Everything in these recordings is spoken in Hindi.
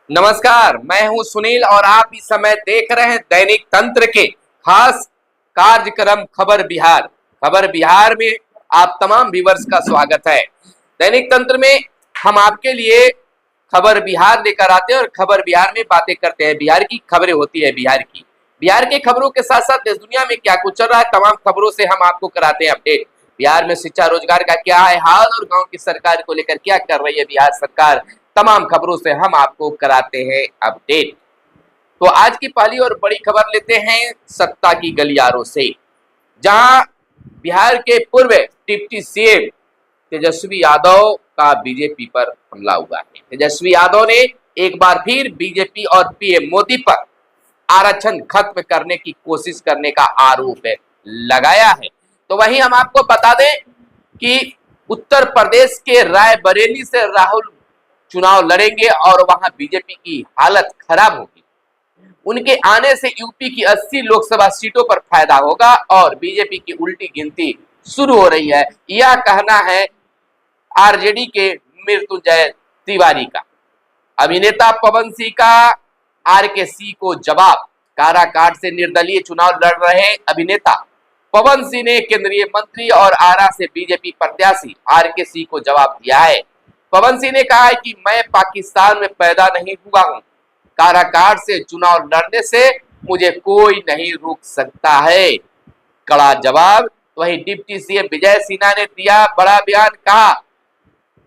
नमस्कार, मैं हूं सुनील और आप इस समय देख रहे हैं दैनिक तंत्र के खास कार्यक्रम खबर बिहार। खबर बिहार में आप तमाम व्यूअर्स का स्वागत है। दैनिक तंत्र में हम आपके लिए खबर बिहार लेकर आते हैं और खबर बिहार में बातें करते हैं। बिहार की खबरें होती है बिहार के खबरों के साथ साथ देश दुनिया में क्या कुछ चल रहा है तमाम खबरों से हम आपको कराते हैं अपडेट। बिहार में शिक्षा रोजगार का क्या है हाल और गांव की सरकार को लेकर क्या कर रही है बिहार सरकार, तमाम खबरों से हम आपको कराते हैं अपडेट। तो आज की पहली और बड़ी खबर लेते हैं सत्ता की गलियारों से, जहां बिहार के पूर्व डिप्टी सीएम तेजस्वी यादव का बीजेपी पर हमला हुआ है। तेजस्वी यादव ने एक बार फिर बीजेपी और पीएम मोदी पर आरक्षण खत्म करने की कोशिश करने का आरोप लगाया है। तो वहीं हम आपको बता दें कि उत्तर प्रदेश के रायबरेली से राहुल चुनाव लड़ेंगे और वहां बीजेपी की हालत खराब होगी। उनके आने से यूपी की 80 लोकसभा सीटों पर फायदा होगा और बीजेपी की उल्टी गिनती शुरू हो रही है, यह कहना है आरजेडी के मृत्युंजय तिवारी का। अभिनेता पवन सिंह का आरके सिंह को जवाब। काराकाट से निर्दलीय चुनाव लड़ रहे अभिनेता पवन सिंह ने केंद्रीय मंत्री और आरा से बीजेपी प्रत्याशी आरके सिंह को जवाब दिया है। पवन सिंह ने कहा है कि मैं पाकिस्तान में पैदा नहीं हुआ हूं, काराकाट से चुनाव लड़ने से मुझे कोई नहीं रोक सकता है, कड़ा जवाब। वहीं डिप्टी सीएम विजय सिन्हा ने दिया बड़ा बयान। कहा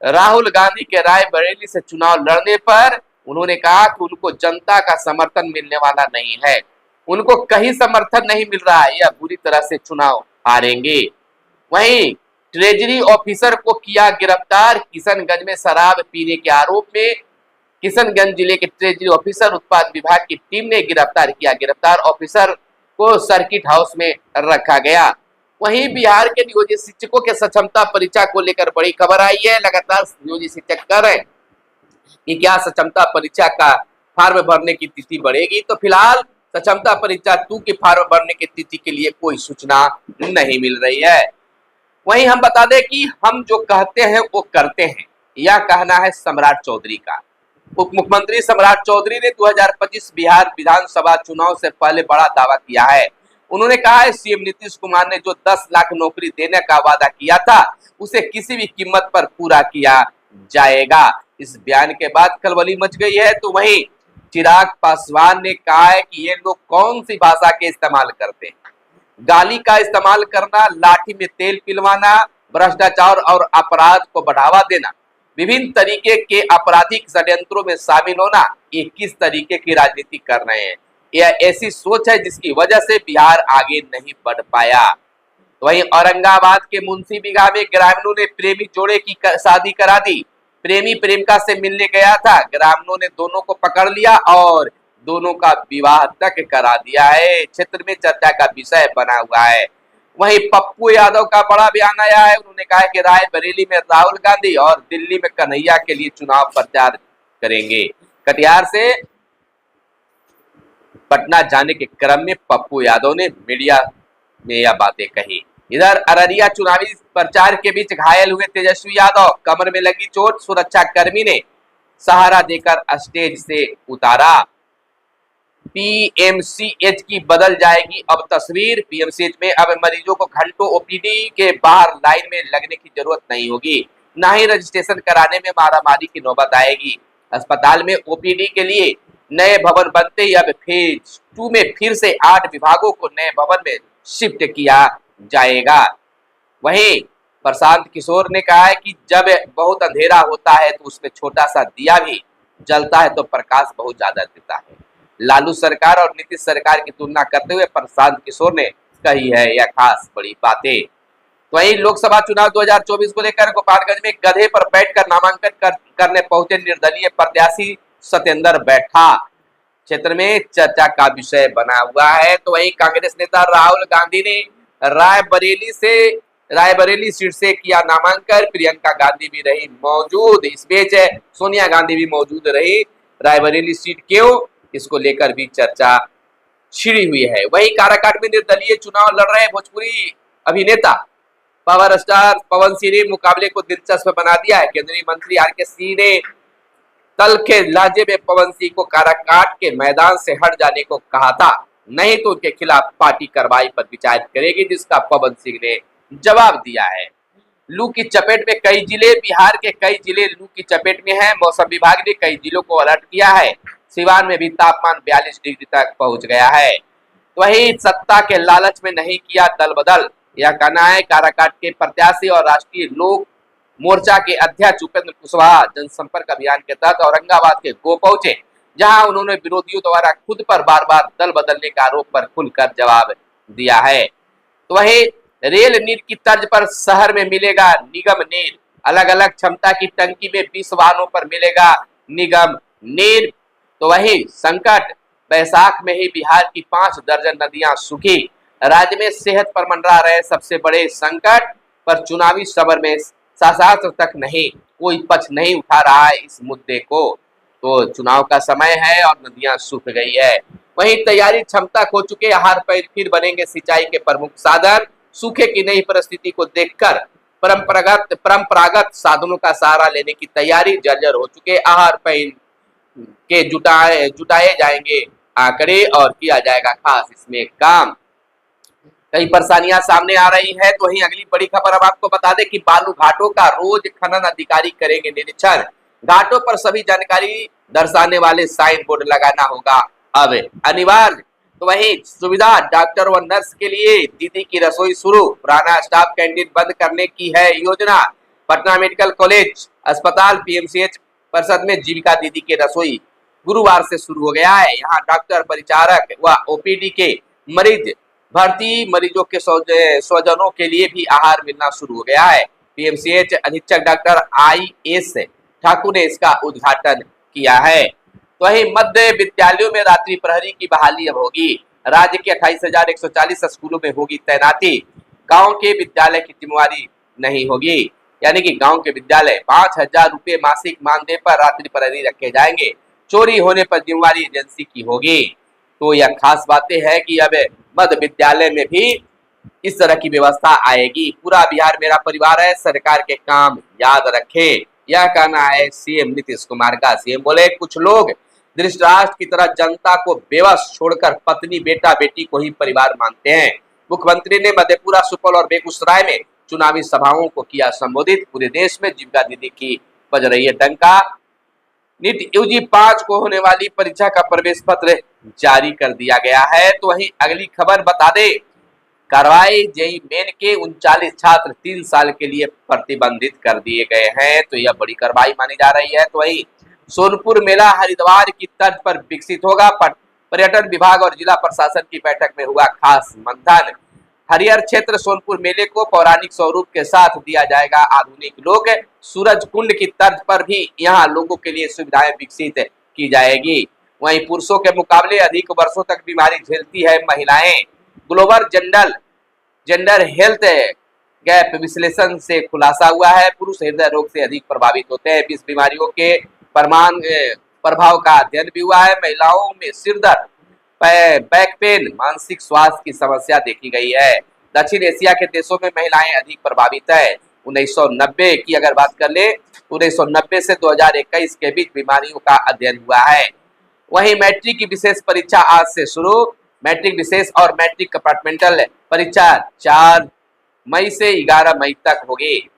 राहुल गांधी के रायबरेली से चुनाव लड़ने पर उन्होंने कहा कि उनको जनता का समर्थन मिलने वाला नहीं है, उनको कहीं समर्थन नहीं मिल रहा है, यह बुरी तरह से चुनाव हारेंगे। वहीं ट्रेजरी ऑफिसर को किया गिरफ्तार। किशनगंज में शराब पीने के आरोप में किशनगंज जिले के ट्रेजरी ऑफिसर उत्पाद विभाग की टीम ने गिरफ्तार किया। गिरफ्तार ऑफिसर को सर्किट हाउस में रखा गया। वहीं बिहार के नियोजित शिक्षकों के सक्षमता परीक्षा को लेकर बड़ी खबर आई है। लगातार नियोजित शिक्षक कर रहे हैं कि क्या सक्षमता परीक्षा का फॉर्म भरने की तिथि बढ़ेगी। तो फिलहाल सक्षमता परीक्षा 2 के फॉर्म भरने की तिथि के लिए कोई सूचना नहीं मिल रही है। वहीं हम बता दें कि हम जो कहते हैं वो करते हैं, यह कहना है सम्राट चौधरी का। उप मुख्यमंत्री सम्राट चौधरी ने 2025 बिहार विधानसभा चुनाव से पहले बड़ा दावा किया है। उन्होंने कहा है सीएम नीतीश कुमार ने जो 10 लाख नौकरी देने का वादा किया था उसे किसी भी कीमत पर पूरा किया जाएगा। इस बयान के बाद खलबली मच गई है। तो वहीं चिराग पासवान ने कहा है कि ये लोग कौन सी भाषा के इस्तेमाल करते हैं, गाली का इस्तेमाल करना, लाठी में तेल पिलवाना, भ्रष्टाचार और अपराध को बढ़ावा देना, विभिन्न तरीके के आपराधिक षड्यंत्रों में शामिल होना, ये किस तरीके की राजनीति कर रहे हैं। यह ऐसी सोच है जिसकी वजह से बिहार आगे नहीं बढ़ पाया। वहीं औरंगाबाद के मुंशी बिघा में ग्रामीणों ने प्रेमी जोड़े की शादी करा दी। प्रेमी प्रेमिका से मिलने गया था, ग्रामीणों ने दोनों को पकड़ लिया और दोनों का विवाह तक करा दिया है। क्षेत्र में चर्चा का विषय बना हुआ है। वहीं पप्पू यादव का बड़ा बयान आया है। उन्होंने कहा कि रायबरेली में राहुल गांधी और दिल्ली में कन्हैया के लिए चुनाव प्रचार करेंगे। कटिहार से पटना जाने के क्रम में पप्पू यादव ने मीडिया में यह बातें कही। इधर अररिया चुनावी प्रचार के बीच घायल हुए तेजस्वी यादव, कमर में लगी चोट, सुरक्षा कर्मी ने सहारा देकर स्टेज से उतारा। पीएमसीएच की बदल जाएगी अब तस्वीर। पीएमसीएच में अब मरीजों को घंटों ओपीडी के बाहर लाइन में लगने की जरूरत नहीं होगी, ना ही रजिस्ट्रेशन कराने में मारामारी की नौबत आएगी। अस्पताल में ओपीडी के लिए नए भवन बनते ही अब फेज 2 में फिर से 8 विभागों को नए भवन में शिफ्ट किया जाएगा। वहीं प्रशांत किशोर ने कहा है कि जब बहुत अंधेरा होता है तो उसमें छोटा सा दिया भी जलता है तो प्रकाश बहुत ज्यादा देता है। लालू सरकार और नीतीश सरकार की तुलना करते हुए प्रशांत किशोर ने कही है यह खास बड़ी बातें। वहीं लोकसभा चुनाव 2024 को लेकर गोपालगंज में गधे पर बैठकर नामांकन करने पहुंचे निर्दलीय प्रत्याशी सत्येंद्र बैठा क्षेत्र में चर्चा का विषय बना हुआ है। तो वहीं कांग्रेस नेता राहुल गांधी ने रायबरेली सीट से किया नामांकन। प्रियंका गांधी भी रही मौजूद, इस बीच सोनिया गांधी भी मौजूद रही। रायबरेली सीट क्यों, इसको लेकर भी चर्चा छिड़ी हुई है। वहीं काराकाट में निर्दलीय चुनाव लड़ रहे भोजपुरी अभिनेता पावर स्टार पवन सिंह ने मुकाबले को दिलचस्प बना दिया है। केंद्रीय मंत्री आरके सिंह ने कल के लहजे में पवन सिंह को काराकाट के मैदान से हट जाने को कहा था, नहीं तो उनके खिलाफ पार्टी कार्रवाई पर विचार करेगी, जिसका पवन सिंह ने जवाब दिया है। लू की चपेट में कई जिले, बिहार के कई जिले लू की चपेट में हैं। मौसम विभाग ने कई जिलों को अलर्ट किया है। सिवान में भी तापमान 42 डिग्री तक पहुंच गया है। तो वही सत्ता के लालच में नहीं किया दल बदल, यह कहना है काराकाट के प्रत्याशी और राष्ट्रीय लोक मोर्चा के अध्यक्ष उपेंद्र कुशवाहा जनसंपर्क अभियान के तहत औरंगाबाद के गो पहुंचे, जहां उन्होंने विरोधियों द्वारा खुद पर बार बार दल बदलने के आरोप पर खुलकर जवाब दिया है। तो वही रेल नीर की तर्ज पर शहर में मिलेगा निगम नीर, अलग अलग क्षमता की टंकी में 20 वाहनों पर मिलेगा निगम नीर। तो वही संकट, बैसाख में ही बिहार की 5 दर्जन नदियां सूखी, राज्य में सेहत पर मंडरा रहे सबसे बड़े संकट, पर चुनावी समर में शास्त्र तक नहीं, कोई पक्ष नहीं उठा रहा है इस मुद्दे को। तो चुनाव का समय है और नदियां सूख गई है। वहीं तैयारी क्षमता खो चुके आहार फिर बनेंगे सिंचाई के प्रमुख साधन, सूखे की नई परिस्थिति को देखकर परंपरागत साधनों का सहारा लेने की तैयारी, जर्जर हो चुके आहार के जुटाए जाएंगे आंकड़े और किया जाएगा खास इसमें काम। कई परेशानियां सामने आ रही है। तो वहीं अगली बड़ी खबर अब आपको बता दें कि बालू घाटों का रोज खनन अधिकारी करेंगे निरीक्षण, घाटों पर सभी जानकारी दर्शाने वाले साइन बोर्ड लगाना होगा अब अनिवार्य। तो वहीं सुविधा, डॉक्टर व नर्स के लिए दीदी की रसोई शुरू, पुराना स्टाफ कैंटीन बंद करने की है योजना। पटना मेडिकल कॉलेज अस्पताल पीएमसीएच परिसर में जीविका दीदी की रसोई गुरुवार से शुरू हो गया है। यहाँ डॉक्टर, परिचारक व ओपीडी के मरीज भर्ती मरीजों के स्वजनों के लिए भी आहार मिलना शुरू हो गया है। पीएमसीएच अधीक्षक डॉक्टर IS ठाकुर ने इसका उद्घाटन किया है। तो वही मध्य विद्यालयों में रात्रि प्रहरी की बहाली अब होगी। राज्य के 28,140 स्कूलों में होगी तैनाती, गांव के विद्यालय की जिम्मेवारी नहीं होगी, यानी कि गांव के विद्यालय 5,000 रुपए मासिक मानदेय पर रात्रि प्रहरी रखे जाएंगे, चोरी होने पर जिम्मेवारी एजेंसी की होगी। तो यह खास बातें है कि अब मध्य विद्यालय में भी इस तरह की व्यवस्था आएगी। पूरा बिहार मेरा परिवार है, सरकार के काम याद रखें, यह कहना है सीएम नीतीश कुमार का। सीएम बोले कुछ लोग धृतराष्ट्र की तरह जनता को बेबस छोड़कर पत्नी बेटा बेटी को ही परिवार मानते हैं। मुख्यमंत्री ने मधेपुरा, सुपौल और बेगूसराय में चुनावी सभाओं को किया संबोधित। पूरे देश में जीविका दीदी की बज रही है डंका। नीट यूजी 5 को होने वाली परीक्षा का प्रवेश पत्र जारी कर दिया गया है। तो वहीं अगली खबर बता दे, कार्रवाई जेईई मेन के 39 छात्र 3 साल के लिए प्रतिबंधित कर दिए गए हैं। तो यह बड़ी कार्रवाई मानी जा रही है। तो वहीं सोनपुर मेला हरिद्वार की तर्ज पर विकसित होगा। पर्यटन विभाग और जिला प्रशासन की बैठक में हुआ खास मंथन। हरिहर क्षेत्र सोनपुर मेले को पौराणिक स्वरूप के साथ दिया जाएगा आधुनिक लोक। सूरज कुंड की तर्ज पर भी यहाँ लोगों के लिए सुविधाएं विकसित की जाएगी। वहीं पुरुषों के मुकाबले अधिक वर्षों तक बीमारी झेलती है महिलाएं। ग्लोबल जेंडर हेल्थ गैप विश्लेषण से खुलासा हुआ है, पुरुष हृदय रोग से अधिक प्रभावित होते हैं। 20 बीमारियों के प्रभाव का अध्ययन भी हुआ है। महिलाओं में सिर दर्द, बैक पेन, मानसिक स्वास्थ्य की समस्या देखी गई है। दक्षिण एशिया के देशों में महिलाएं अधिक प्रभावित है। 1990 की अगर बात कर ले, 1990 से 2021 के बीच बीमारियों का अध्ययन हुआ है। वहीं मैट्रिक की विशेष परीक्षा आज से शुरू। मैट्रिक विशेष और मैट्रिक कंपार्टमेंटल परीक्षा 4 मई से 11 मई तक होगी।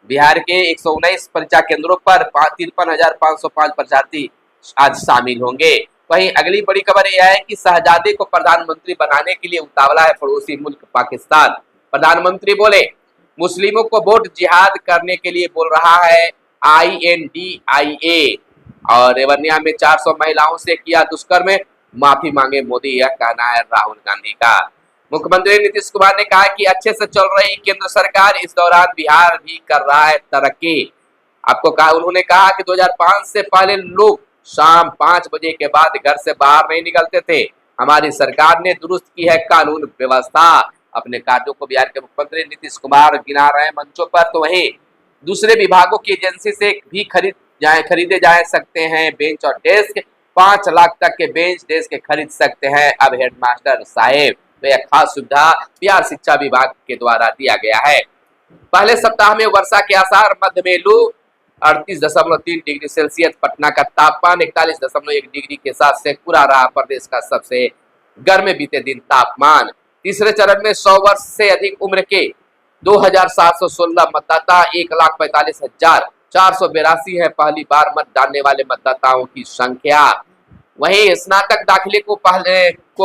बिहार के 119 परीक्षा केंद्रों पर 53,505 परीक्षार्थी आज शामिल होंगे। वहीं अगली बड़ी खबर यह है कि शहजादे को प्रधानमंत्री बनाने के लिए उतावला है पड़ोसी मुल्क पाकिस्तान। प्रधानमंत्री बोले मुस्लिमों को वोट जिहाद करने के लिए बोल रहा है INDIA। और रेवन्या में 400 महिलाओं से किया दुष्कर्म, माफी मांगे मोदी, यह कहना है राहुल गांधी का। मुख्यमंत्री नीतीश कुमार ने कहा कि अच्छे से चल रही केंद्र सरकार, इस दौरान बिहार भी कर रहा है तरक्की। आपको कहा, उन्होंने कहा कि 2005 से पहले लोग शाम 5 बजे के बाद घर से बाहर नहीं निकलते थे। हमारी सरकार ने दुरुस्त की है कानून व्यवस्था। अपने कार्यों को बिहार के मुख्यमंत्री नीतीश कुमार गिना रहे हैं मंचों पर। तो वहीं दूसरे विभागों की एजेंसी से भी खरीदे जा सकते हैं बेंच और डेस्क। 5 लाख तक के बेंच डेस्क खरीद सकते हैं अब हेडमास्टर साहेब। तो यह खास सुविधा बिहार शिक्षा विभाग के द्वारा दिया गया है। पहले सप्ताह में वर्षा के आसार, मध्य में लू, 38.3 डिग्री सेल्सियस। पटना का तापमान 41.1 डिग्री के साथ शेखपुरा रहा प्रदेश का सबसे गर्म बीते दिन तापमान। तीसरे चरण में 100 वर्ष से अधिक उम्र के 2716 मतदाता, 1,45,482 है पहली बार मत डालने वाले मतदाताओं की संख्या। वहीं स्नातक दाखिले को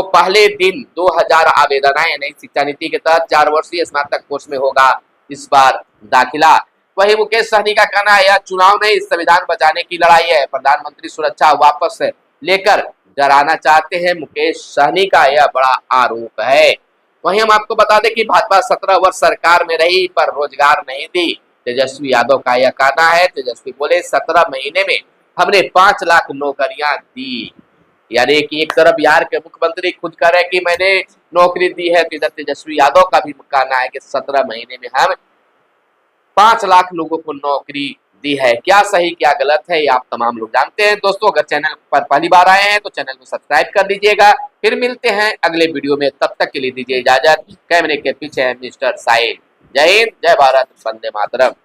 पहले दिन 2000 आवेदन आए। नई शिक्षा नीति के तहत 4 वर्षीय स्नातक कोर्स में होगा इस बार दाखिला। वही मुकेश सहनी का कहना है यह चुनाव नहीं संविधान बचाने की लड़ाई है। प्रधानमंत्री सुरक्षा वापस लेकर डराना चाहते हैं, मुकेश सहनी का यह बड़ा आरोप है। वहीं हम आपको बता दें कि भाजपा 17 वर्ष सरकार में रही पर रोजगार नहीं दी, तेजस्वी यादव का यह कहना है। तेजस्वी बोले 17 महीने में हमने 5 लाख नौकरियां दी। यानी कि एक तरफ बिहार के मुख्यमंत्री खुद कह रहे हैं कि मैंने नौकरी दी है, तो इधर तेजस्वी यादव का भी कहना है कि 17 महीने में हम 5 लाख लोगों को नौकरी दी है। क्या सही क्या गलत है ये आप तमाम लोग जानते हैं। दोस्तों अगर चैनल पर पहली बार आए हैं तो चैनल को सब्सक्राइब कर लीजिएगा। फिर मिलते हैं अगले वीडियो में, तब तक के लिए दीजिए इजाजत। कैमरे के पीछे है मिस्टर साहिल। जय हिंद, जय भारत, वंदे मातरम।